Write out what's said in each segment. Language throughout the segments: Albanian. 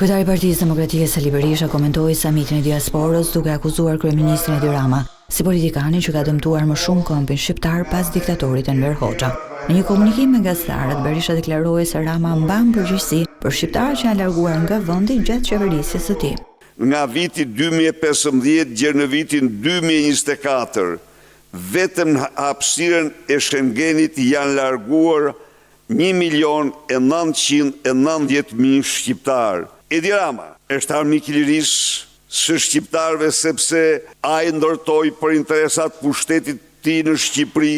Kryetari i Partisë Demokratike Sali Berisha komentoi samitin e diasporës duke akuzuar kryeministrin Edi Rama si politikanin që ka dëmtuar më shumë kombin shqiptar pas diktatorit Enver Hoxha. Në një komunikim me gazetarët, Berisha deklaroi se Rama mban përgjegjësi për shqiptarët që janë larguar nga vendi gjatë qeverisjes së tij. Nga viti 2015 deri në vitin 2024, vetëm në hapësirën e Schengenit janë larguar 1.990.000 shqiptar. Edi Rama është armik i lirisë së shqiptarëve sepse ai ndërtoi për interesat pushtetit tij në Shqipëri,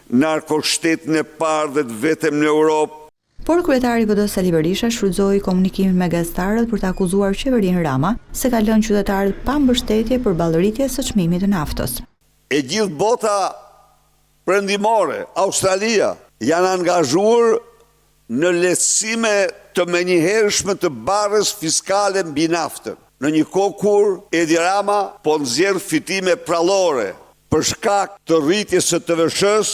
narkoshtetin e parë dhe të vetëm në Europë. Por kryetari i PD Sali Berisha shfrytëzoi komunikimin me gazetarët për të akuzuar qeverinë Rama se ka lënë qytetarët pa mbështetje për ballëritjes së çmimit të naftës. E gjithë bota perëndimore, Australia, janë angazhuar në lehtësime të menjëhershme të barrës fiskale mbi naftën. Në një kohë kur Edi Rama po nxjerr fitime prallore për shkak të rritjes së TVSH-s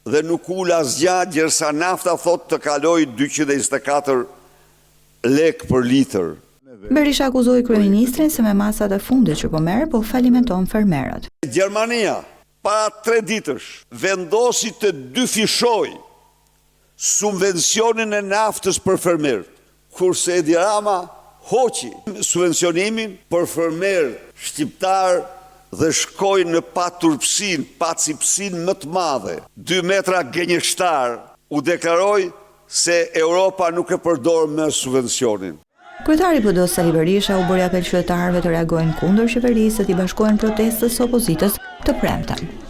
dhe nuk ul asgjë, ndërsa nafta thot të kalojë 224 lek për litër. Berisha akuzoi kryeministrin se me masat e fundit që po merr po falimenton fermerët. Gjermania para 3 ditësh vendosi të dyfishoj subvencionin e naftës për fermerët, kurse Edi Rama hoqi subvencionimin për fermerët shqiptar dhe shkoi në pacipsin më të madhe. 2 metra gënjeshtar u deklaroi se Europa nuk e përdor më subvencionin. Kryetari i PD Sali Berisha u bëri apel qytetarëve të reagojnë kundër qeverisë dhe të bashkohen protestës së opozitës të premten.